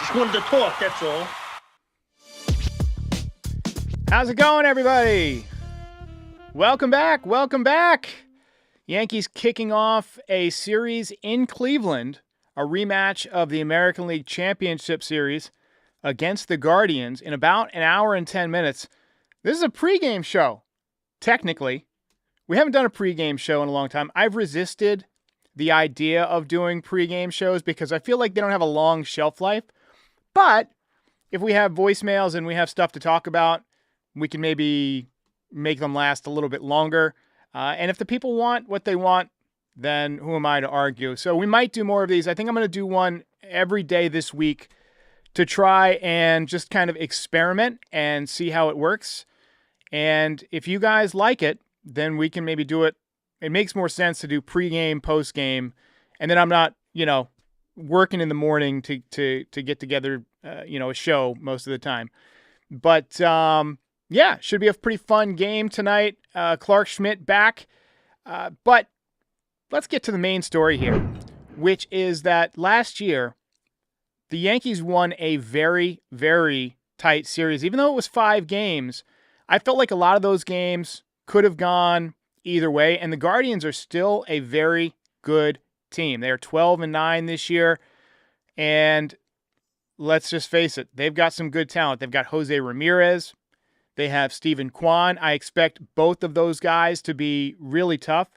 Just wanted to talk, that's all. How's it going, everybody? Welcome back. Welcome back. Yankees kicking off a series in Cleveland, a rematch of the American League Championship Series against the Guardians in about an hour and 10 minutes. This is a pregame show, technically. We haven't done a pregame show in a long time. I've resisted the idea of doing pregame shows because I feel like they don't have a long shelf life. But if we have voicemails and we have stuff to talk about, we can maybe make them last a little bit longer. And if the people want what they want, then who am I to argue? So we might do more of these. I think I'm going to do one every day this week to try and just kind of experiment and see how it works. And if you guys like it, then we can maybe do it. It makes more sense to do pregame, postgame, and then I'm not, working in the morning to get together, a show most of the time. But yeah, should be a pretty fun game tonight. Clarke Schmidt back. But let's get to the main story here, which is that last year, the Yankees won a very, very tight series. Even though it was 5 games, I felt like a lot of those games could have gone either way, and the Guardians are still a very good team. They are 12-9 this year, and let's just face it, they've got some good talent. They've got Jose Ramirez. They have Steven Kwan. I expect both of those guys to be really tough.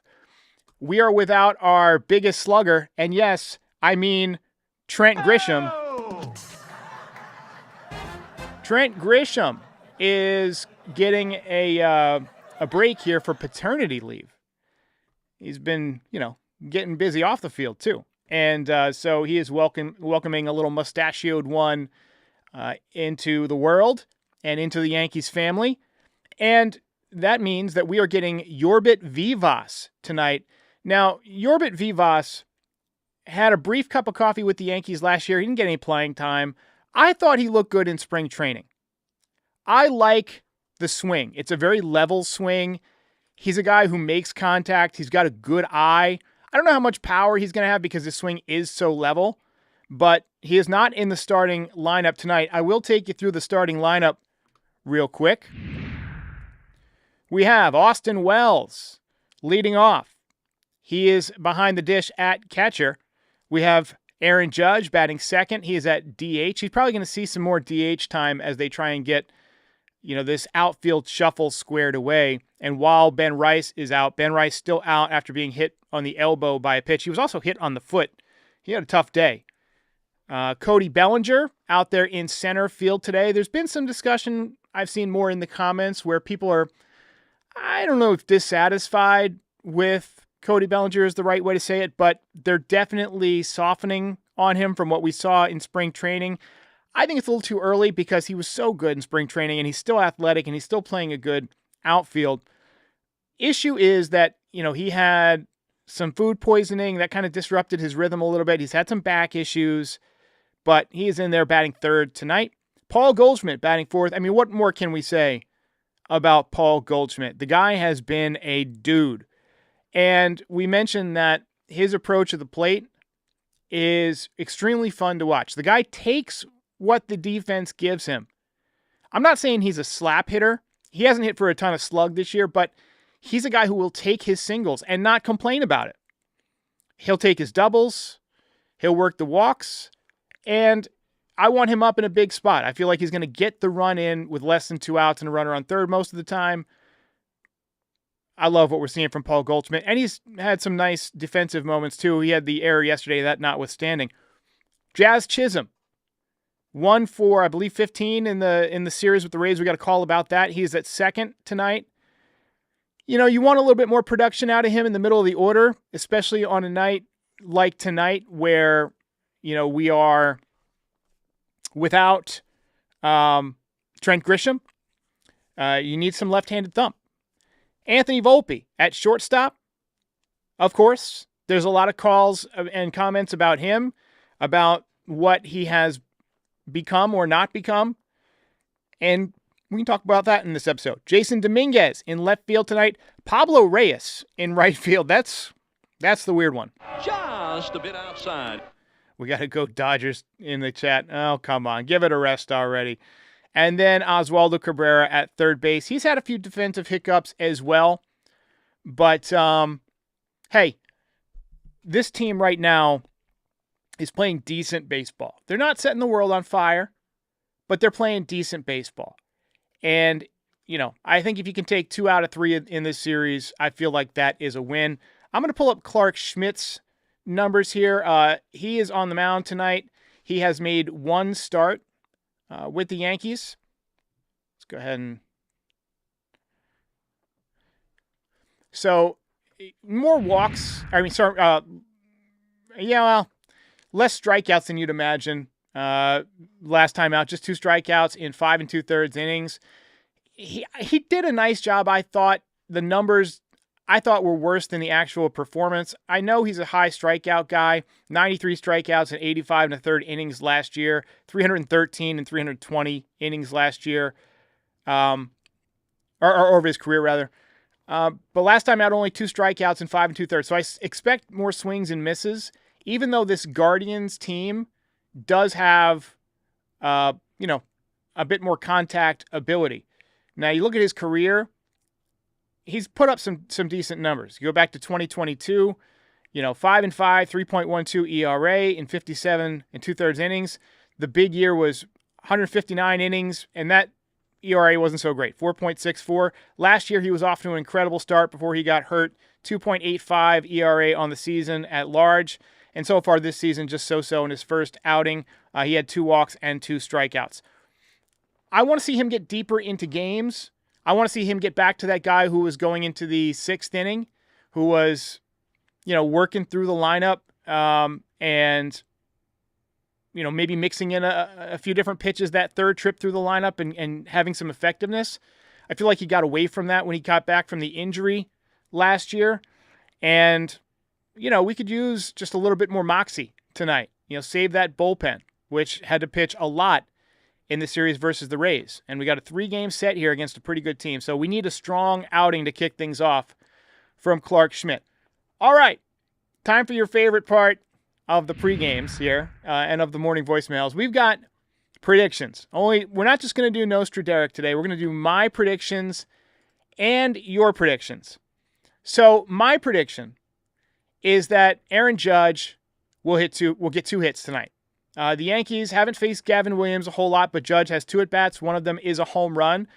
We are without our biggest slugger, and yes, I mean Trent Grisham. Trent Grisham is getting a break here for paternity leave. He's been, getting busy off the field too. And so he is welcoming a little mustachioed one into the world and into the Yankees family. And that means that we are getting Yorbit Vivas tonight. Now, Yorbit Vivas had a brief cup of coffee with the Yankees last year. He didn't get any playing time. I thought he looked good in spring training. I like the swing. It's a very level swing. He's a guy who makes contact. He's got a good eye. I don't know how much power he's going to have because his swing is so level, but he is not in the starting lineup tonight. I will take you through the starting lineup real quick. We have Austin Wells leading off. He is behind the dish at catcher. We have Aaron Judge batting second. He is at DH. He's probably going to see some more DH time as they try and get, this outfield shuffle squared away. And while Ben Rice is out, Ben Rice still out after being hit on the elbow by a pitch. He was also hit on the foot. He had a tough day. Cody Bellinger out there in center field today. There's been some discussion I've seen more in the comments where people are, I don't know if dissatisfied with Cody Bellinger is the right way to say it, but they're definitely softening on him from what we saw in spring training. I think it's a little too early because he was so good in spring training and he's still athletic and he's still playing a good outfield. Issue is that, he had some food poisoning that kind of disrupted his rhythm a little bit. He's had some back issues, but he is in there batting third tonight. Paul Goldschmidt batting fourth. I mean, what more can we say about Paul Goldschmidt? The guy has been a dude. And we mentioned that his approach to the plate is extremely fun to watch. The guy takes what the defense gives him. I'm not saying he's a slap hitter. He hasn't hit for a ton of slug this year, but he's a guy who will take his singles and not complain about it. He'll take his doubles. He'll work the walks. And I want him up in a big spot. I feel like he's going to get the run in with less than 2 outs and a runner on third most of the time. I love what we're seeing from Paul Goldschmidt. And he's had some nice defensive moments too. He had the error yesterday, that notwithstanding. Jazz Chisholm, 1 for, I believe, 15 in the series with the Rays. We got a call about that. He's at second tonight. You want a little bit more production out of him in the middle of the order, especially on a night like tonight where, we are without Trent Grisham. You need some left-handed thump. Anthony Volpe at shortstop. Of course, there's a lot of calls and comments about him, about what he has become or not become. And we can talk about that in this episode. Jason Dominguez in left field tonight. Pablo Reyes in right field. That's the weird one. Just a bit outside. We got to go Dodgers in the chat. Oh, come on. Give it a rest already. And then Oswaldo Cabrera at third base. He's had a few defensive hiccups as well. But, hey, this team right now is playing decent baseball. They're not setting the world on fire, but they're playing decent baseball. And, I think if you can take 2 out of 3 in this series, I feel like that is a win. I'm going to pull up Clarke Schmidt's numbers here. He is on the mound tonight. He has made 1 start with the Yankees. Let's go ahead and... So, more walks. Less strikeouts than you'd imagine. Last time out, just 2 strikeouts in 5 2/3 innings. He did a nice job, I thought. The numbers, I thought, were worse than the actual performance. I know he's a high strikeout guy. 93 strikeouts in 85 1/3 innings last year. 313 and 320 innings last year. Or over his career, rather. But last time out, only 2 strikeouts in 5 2/3. So I expect more swings and misses, even though this Guardians team does have, a bit more contact ability. Now, you look at his career, he's put up some decent numbers. You go back to 2022, 5-5, 3.12 ERA in 57 2/3 innings. The big year was 159 innings, and that ERA wasn't so great, 4.64. Last year, he was off to an incredible start before he got hurt, 2.85 ERA on the season at large. And so far this season, just so-so in his first outing. He had 2 walks and 2 strikeouts. I want to see him get deeper into games. I want to see him get back to that guy who was going into the 6th inning, who was, working through the lineup and maybe mixing in a few different pitches that third trip through the lineup and having some effectiveness. I feel like he got away from that when he got back from the injury last year. And, we could use just a little bit more moxie tonight. Save that bullpen, which had to pitch a lot in the series versus the Rays. And we got a 3-game set here against a pretty good team. So we need a strong outing to kick things off from Clarke Schmidt. All right, time for your favorite part of the pre-games here and of the morning voicemails. We've got predictions. We're not just going to do Nostraderic today. We're going to do my predictions and your predictions. So my prediction is that Aaron Judge will get 2 hits tonight. The Yankees haven't faced Gavin Williams a whole lot, but Judge has 2 at-bats. One of them is a home run.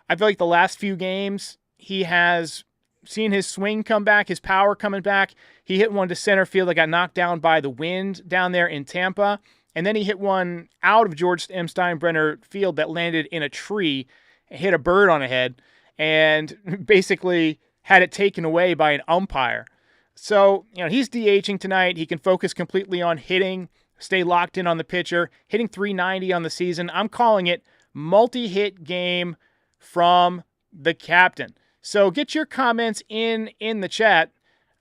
I feel like the last few games, he has seen his swing come back, his power coming back. He hit one to center field that got knocked down by the wind down there in Tampa. And then he hit one out of George M. Steinbrenner Field that landed in a tree, hit a bird on the head, and basically had it taken away by an umpire. So, he's DHing tonight. He can focus completely on hitting, stay locked in on the pitcher, hitting 390 on the season. I'm calling it multi-hit game from the captain. So get your comments in the chat.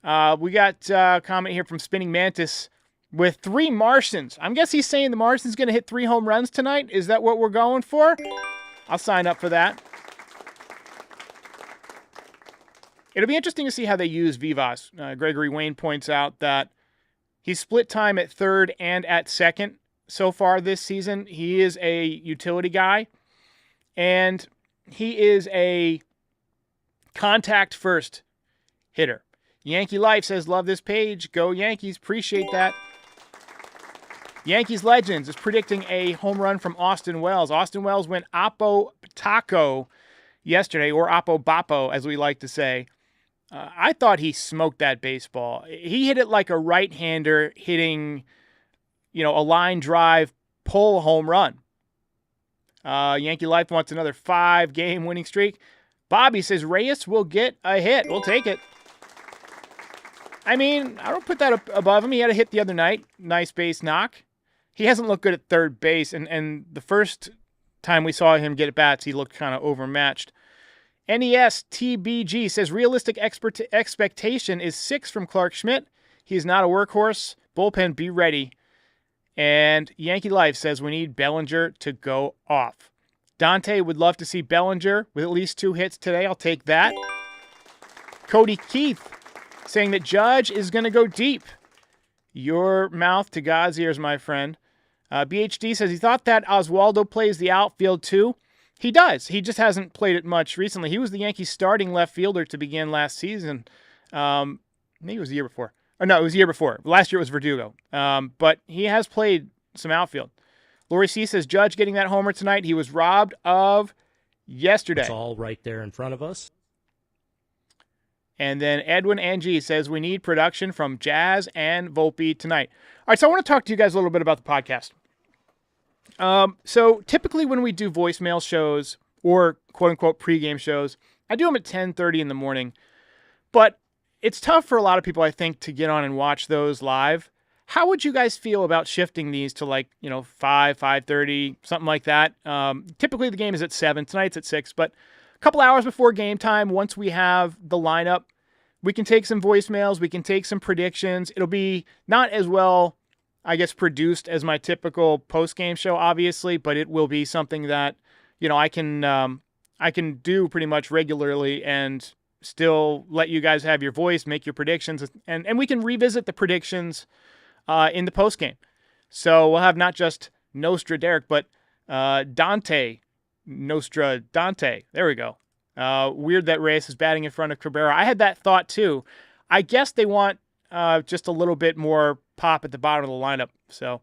We got a comment here from Spinning Mantis with 3 Martians. I guess he's saying the Martian's going to hit 3 home runs tonight. Is that what we're going for? I'll sign up for that. It'll be interesting to see how they use Vivas. Gregory Wayne points out that he's split time at third and at second so far this season. He is a utility guy, and he is a contact-first hitter. Yankee Life says, love this page. Go Yankees. Appreciate that. Yankees Legends is predicting a home run from Austin Wells. Austin Wells went Oppo Taco yesterday, or Oppo Boppo, as we like to say. I thought he smoked that baseball. He hit it like a right-hander hitting, a line drive pull home run. Yankee Life wants another 5-game winning streak. Bobby says Reyes will get a hit. We'll take it. I don't put that above him. He had a hit the other night. Nice base knock. He hasn't looked good at third base, and the first time we saw him get at bats, he looked kind of overmatched. NES TBG says realistic expectation is 6 from Clarke Schmidt. He is not a workhorse. Bullpen, be ready. And Yankee Life says we need Bellinger to go off. Dante would love to see Bellinger with at least 2 hits today. I'll take that. Cody Keith saying that Judge is going to go deep. Your mouth to God's ears, my friend. BHD says he thought that Oswaldo plays the outfield too. He does. He just hasn't played it much recently. He was the Yankees' starting left fielder to begin last season. Maybe it was the year before. Oh, no, it was the year before. Last year it was Verdugo. But he has played some outfield. Lori C says, Judge getting that homer tonight. He was robbed of yesterday. It's all right there in front of us. And then Edwin Angie says, we need production from Jazz and Volpe tonight. All right, so I want to talk to you guys a little bit about the podcast. So typically when we do voicemail shows or quote-unquote pregame shows, I do them at 10:30 in the morning. But it's tough for a lot of people, I think, to get on and watch those live. How would you guys feel about shifting these to 5:30, something like that? Typically the game is at 7. Tonight's at 6, but a couple hours before game time, once we have the lineup, we can take some voicemails, we can take some predictions. It'll be not as well, I guess, produced as my typical post-game show, obviously, but it will be something that, I can do pretty much regularly and still let you guys have your voice, make your predictions, and we can revisit the predictions in the postgame. So we'll have not just Nostra Derek, but Dante, Nostra Dante. There we go. Weird that Reyes is batting in front of Cabrera. I had that thought too. I guess they want just a little bit more pop at the bottom of the lineup. So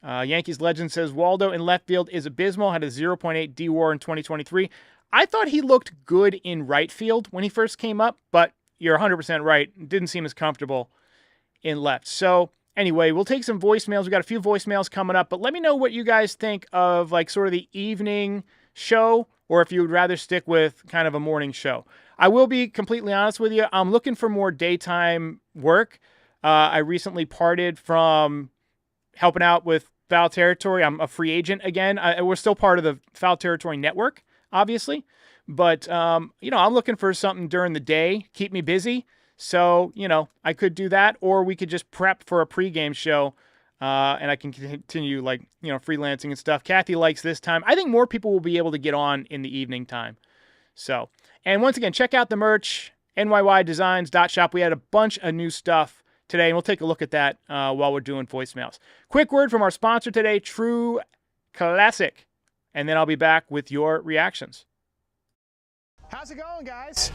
Yankees legend says Waldo in left field is abysmal, had a 0.8 D-WAR in 2023. I thought he looked good in right field when he first came up, but you're 100% right. Didn't seem as comfortable in left. So anyway, we'll take some voicemails. We got a few voicemails coming up, but let me know what you guys think of sort of the evening show, or if you would rather stick with kind of a morning show. I will be completely honest with you. I'm looking for more daytime work. I recently parted from helping out with Foul Territory. I'm a free agent again. We're still part of the Foul Territory network, obviously. But, I'm looking for something during the day, keep me busy. So, I could do that, or we could just prep for a pregame show, and I can continue, freelancing and stuff. Kathy likes this time. I think more people will be able to get on in the evening time. So, and once again, check out the merch, nydesigns.shop. We had a bunch of new stuff today, and we'll take a look at that while we're doing voicemails. Quick word from our sponsor today, True Classic, and then I'll be back with your reactions. How's it going, guys?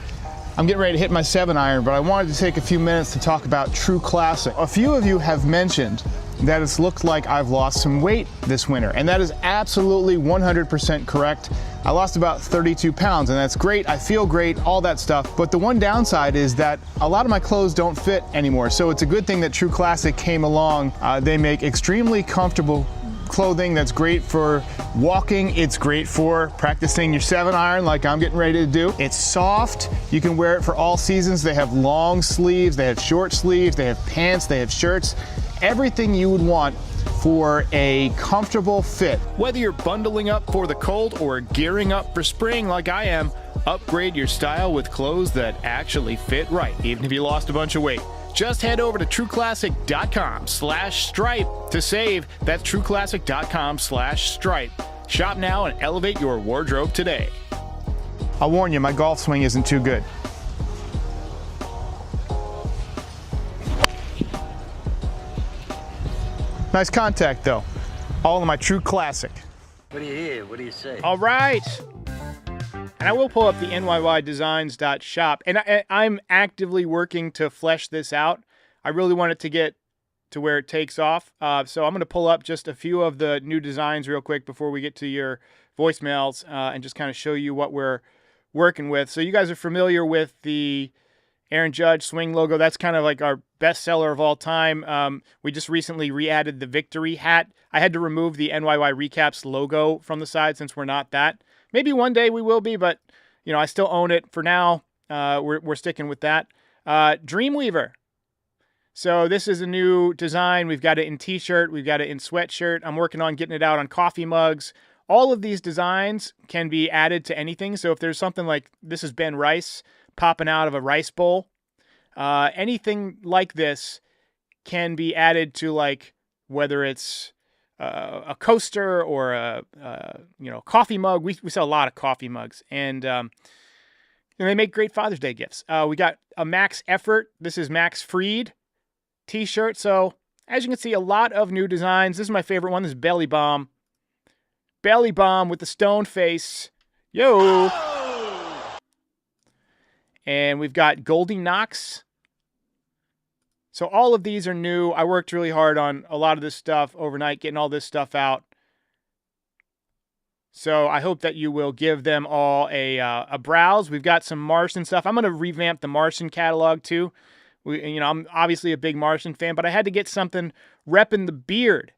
I'm getting ready to hit my 7-iron, but I wanted to take a few minutes to talk about True Classic. A few of you have mentioned that it's looked like I've lost some weight this winter, and that is absolutely 100% correct. I lost about 32 pounds, and that's great. I feel great, all that stuff. But the one downside is that a lot of my clothes don't fit anymore, so it's a good thing that True Classic came along. They make extremely comfortable clothing that's great for walking. It's great for practicing your 7-iron like I'm getting ready to do. It's soft. You can wear it for all seasons. They have long sleeves, they have short sleeves, they have pants, they have shirts. Everything you would want for a comfortable fit. Whether you're bundling up for the cold or gearing up for spring like I am, upgrade your style with clothes that actually fit right, even if you lost a bunch of weight. Just head over to trueclassic.com/stripe to save. That's trueclassic.com/stripe. Shop now and elevate your wardrobe today. I'll warn you, my golf swing isn't too good. Nice contact though. All in my True Classic. What do you hear? What do you say? All right. And I will pull up the nydesigns.shop, and I'm actively working to flesh this out. I really want it to get to where it takes off. So I'm going to pull up just a few of the new designs real quick before we get to your voicemails and just kind of show you what we're working with. So you guys are familiar with the Aaron Judge swing logo. That's kind of like our best seller of all time. We just recently re-added the victory hat. I had to remove the NYY Recaps logo from the side since we're not that. Maybe one day we will be, but I still own it. For now, we're sticking with that. Dreamweaver. So this is a new design. We've got it in t-shirt. We've got it in sweatshirt. I'm working on getting it out on coffee mugs. All of these designs can be added to anything. So if there's something like this is Ben Rice popping out of a rice bowl, anything like this can be added to whether it's a coaster or a coffee mug. We sell a lot of coffee mugs, and they make great Father's Day gifts. We got a Max Effort. This is Max Freed t-shirt. So As you can see, a lot of new designs. This is my favorite one. This is Belly Bomb. Belly Bomb with the stone face. Yo! And we've got Goldie Knox. So all of these are new. I worked really hard on a lot of this stuff overnight, getting all this stuff out. So I hope that you will give them all a browse. We've got some Martian stuff. I'm going to revamp the Martian catalog too. I'm obviously a big Martian fan, but I had to get something repping the beard.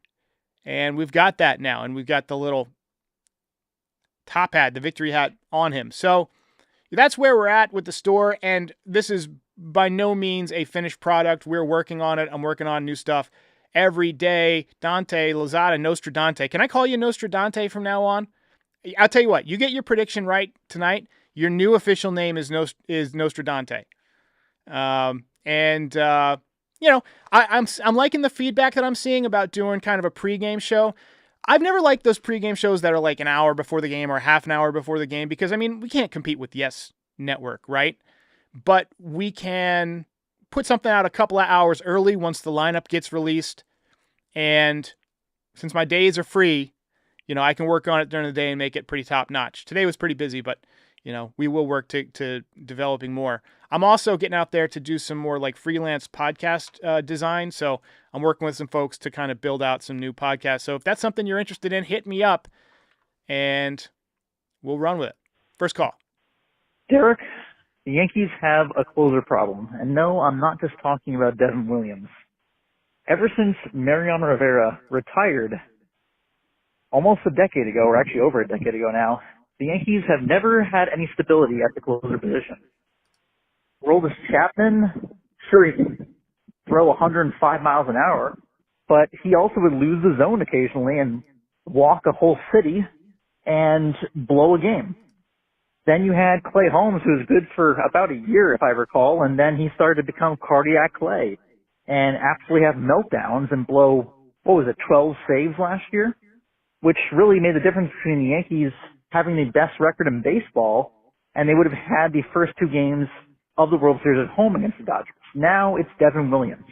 And we've got that now. And we've got the little top hat, the victory hat on him. So that's where we're at with the store. And this is by no means a finished product. We're working on it. I'm working on new stuff every day. Dante Lozada, Nostradante. Can I call you Nostradante from now on? I'll tell you what, you get your prediction right tonight. Your new official name is Nostradante. I'm liking the feedback that I'm seeing about doing kind of a pregame show. I've never liked those pregame shows that are like an hour before the game or half an hour before the game because, we can't compete with Yes Network, right? But we can put something out a couple of hours early once the lineup gets released. And since my days are free, I can work on it during the day and make it pretty top notch. Today was pretty busy, but we will work to developing more. I'm also getting out there to do some more like freelance podcast design. So I'm working with some folks to kind of build out some new podcasts. So if that's something you're interested in, hit me up and we'll run with it. First call. Derek, the Yankees have a closer problem. And no, I'm not just talking about Devin Williams. Ever since Mariano Rivera retired almost a decade ago, or actually over a decade ago now, the Yankees have never had any stability at the closer position. Aroldis Chapman, sure, he can throw 105 miles an hour, but he also would lose the zone occasionally and walk a whole city and blow a game. Then you had Clay Holmes, who was good for about a year, if I recall, and then he started to become cardiac Clay and actually have meltdowns and blow, 12 saves last year? Which really made the difference between the Yankees having the best record in baseball, and they would have had the first two games of the World Series at home against the Dodgers. Now it's Devin Williams.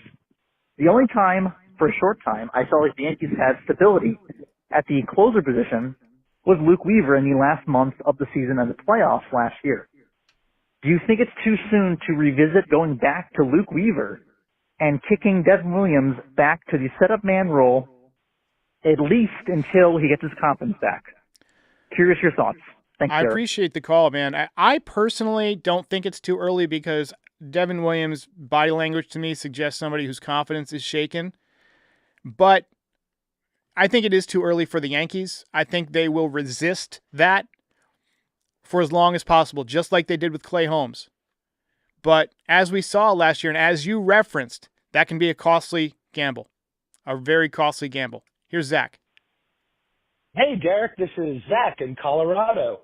The only time, for a short time, I felt like the Yankees had stability at the closer position was Luke Weaver in the last month of the season and the playoffs last year. Do you think it's too soon to revisit going back to Luke Weaver and kicking Devin Williams back to the setup man role at least until he gets his confidence back? Curious your thoughts. Thanks, I Derek. appreciate the call, man. I personally don't think it's too early because Devin Williams' body language to me suggests somebody whose confidence is shaken. But I think it is too early for the Yankees. I think they will resist that for as long as possible, just like they did with Clay Holmes. But as we saw last year, and as you referenced, that can be a costly gamble, a very costly gamble. Here's Zach. Hey, Derek, this is Zach in Colorado.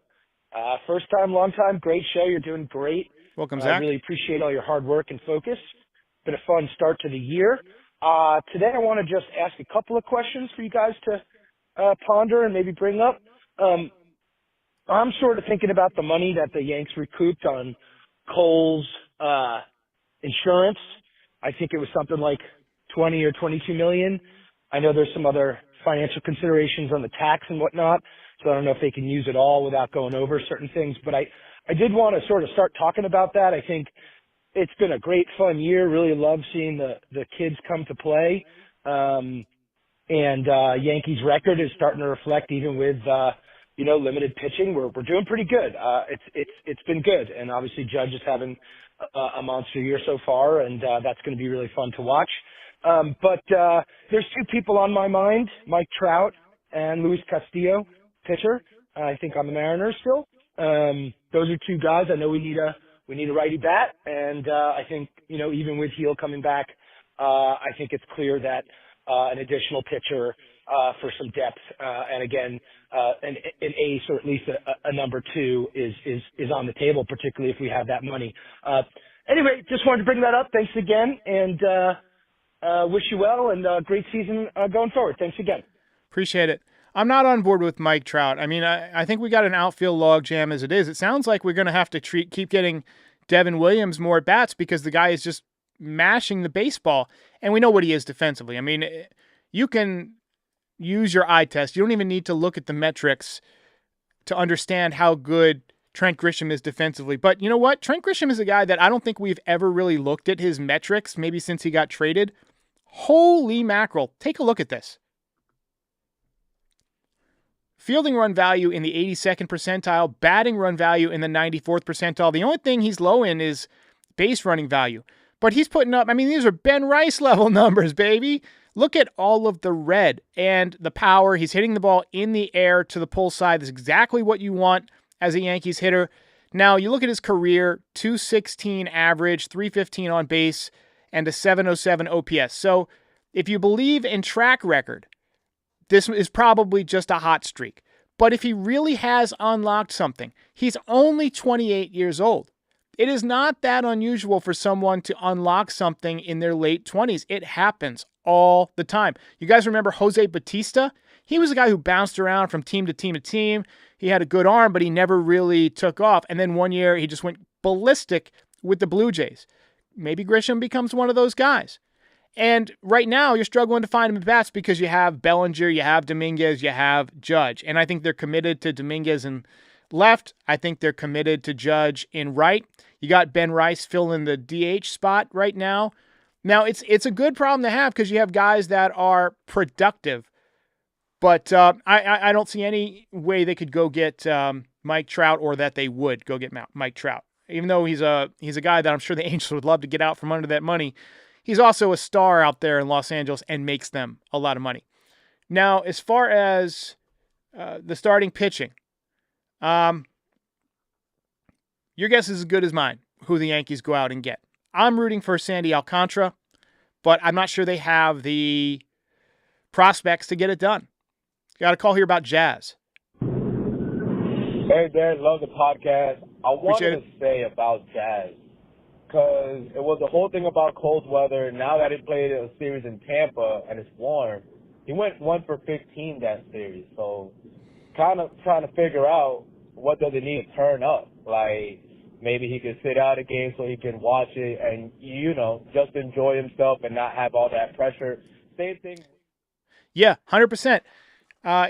First time, long time, great show. You're doing great. Welcome, Zach. I really appreciate all your hard work and focus. Been a fun start to the year. Today I want to just ask a couple of questions for you guys to ponder and maybe bring up. I'm sort of thinking about the money that the Yanks recouped on Cole's insurance. I think it was something like 20 or 22 million. I know there's some other financial considerations on the tax and whatnot, so I don't know if they can use it all without going over certain things. But I did want to sort of start talking about that. I think it's been a great, fun year. Really love seeing the kids come to play. And Yankees record is starting to reflect even with, limited pitching. We're doing pretty good. It's been good. And obviously Judge is having a monster year so far, and that's going to be really fun to watch. But there's two people on my mind, Mike Trout and Luis Castillo, pitcher. I think on the Mariners still. Those are two guys. I know we need a righty bat, and I think, even with Heel coming back, I think it's clear that an additional pitcher for some depth, and again, an ace or at least a number two is on the table, particularly if we have that money. Anyway, just wanted to bring that up. Thanks again, and wish you well, and great season going forward. Thanks again. Appreciate it. I'm not on board with Mike Trout. I mean, I think we got an outfield logjam as it is. It sounds like we're going to have to keep getting Devin Williams more at bats because the guy is just mashing the baseball. And we know what he is defensively. I mean, you can use your eye test. You don't even need to look at the metrics to understand how good Trent Grisham is defensively. But you know what? Trent Grisham is a guy that I don't think we've ever really looked at his metrics, maybe since he got traded. Holy mackerel. Take a look at this. Fielding run value in the 82nd percentile, batting run value in the 94th percentile. The only thing he's low in is base running value. But he's putting up, I mean, these are Ben Rice level numbers, baby. Look at all of the red and the power. He's hitting the ball in the air to the pull side. That's exactly what you want as a Yankees hitter. Now, you look at his career, 216 average, 315 on base, and a 707 OPS. So if you believe in track record, this is probably just a hot streak. But if he really has unlocked something, he's only 28 years old. It is not that unusual for someone to unlock something in their late 20s. It happens all the time. You guys remember Jose Bautista? He was a guy who bounced around from team to team to team. He had a good arm, but he never really took off. And then one year, he just went ballistic with the Blue Jays. Maybe Grisham becomes one of those guys. And right now, you're struggling to find him at bats because you have Bellinger, you have Dominguez, you have Judge. And I think they're committed to Dominguez in left. I think they're committed to Judge in right. You got Ben Rice filling the DH spot right now. Now, it's a good problem to have because you have guys that are productive. But I don't see any way they could go get Mike Trout, or that they would go get Mike Trout. Even though he's a guy that I'm sure the Angels would love to get out from under that money. He's also a star out there in Los Angeles and makes them a lot of money. Now, as far as the starting pitching, your guess is as good as mine who the Yankees go out and get. I'm rooting for Sandy Alcantara, but I'm not sure they have the prospects to get it done. Got a call here about Jazz. Hey, Darren, love the podcast. I wanted to say about Jazz, because it was the whole thing about cold weather. Now that he played a series in Tampa and it's warm, he went 1 for 15 that series. So kind of trying to figure out what does it need to turn up. Like, maybe he could sit out a game so he can watch it and, just enjoy himself and not have all that pressure. Same thing. Yeah, 100%.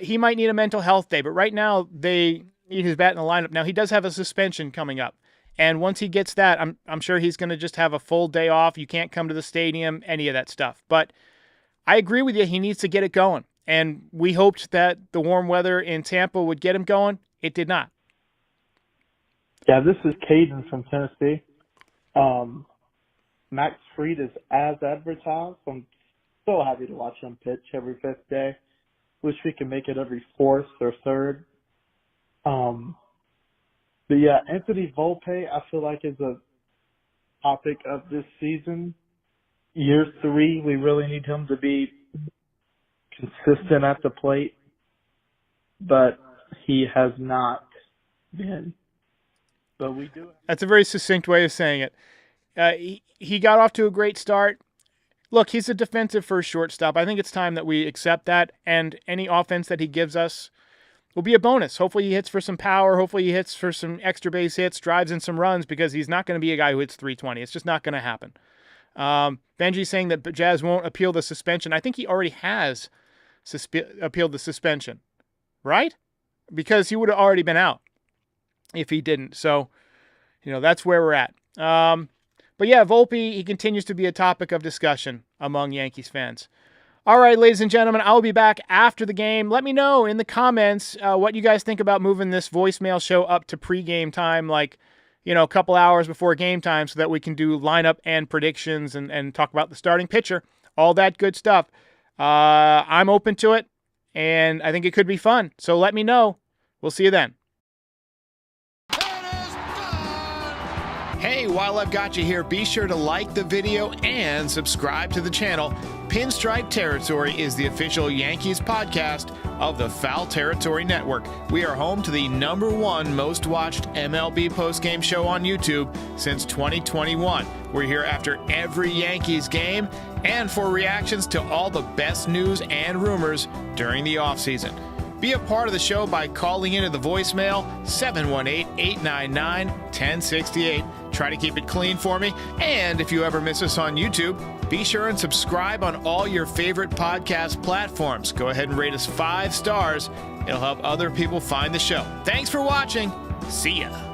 He might need a mental health day, but right now they need his bat in the lineup. Now, he does have a suspension coming up. And once he gets that, I'm sure he's going to just have a full day off. You can't come to the stadium, any of that stuff. But I agree with you. He needs to get it going. And we hoped that the warm weather in Tampa would get him going. It did not. Yeah, this is Caden from Tennessee. Max Fried is as advertised. I'm so happy to watch him pitch every 5th day. Wish we could make it every 4th or 3rd. But yeah, Anthony Volpe, I feel like, is a topic of this season. Year 3, we really need him to be consistent at the plate, but he has not been. But we do. That's a very succinct way of saying it. He got off to a great start. Look, he's a defensive first shortstop. I think it's time that we accept that, and any offense that he gives us will be a bonus. Hopefully he hits for some power. Hopefully he hits for some extra base hits, drives in some runs, because he's not going to be a guy who hits 320. It's just not going to happen. Benji's saying that Jazz won't appeal the suspension. I think he already has appealed the suspension, right? Because he would have already been out if he didn't. So, that's where we're at. But yeah, Volpe, he continues to be a topic of discussion among Yankees fans. All right, ladies and gentlemen, I'll be back after the game. Let me know in the comments what you guys think about moving this voicemail show up to pregame time, a couple hours before game time, so that we can do lineup and predictions and talk about the starting pitcher, all that good stuff. I'm open to it, and I think it could be fun. So let me know. We'll see you then. Hey, while I've got you here, be sure to like the video and subscribe to the channel. Pinstripe Territory is the official Yankees podcast of the Foul Territory Network. We are home to the #1 most watched MLB postgame show on YouTube since 2021. We're here after every Yankees game and for reactions to all the best news and rumors during the offseason. Be a part of the show by calling into the voicemail 718-899-1068. Try to keep it clean for me. And if you ever miss us on YouTube, be sure and subscribe on all your favorite podcast platforms. Go ahead and rate us 5 stars. It'll help other people find the show. Thanks for watching. See ya.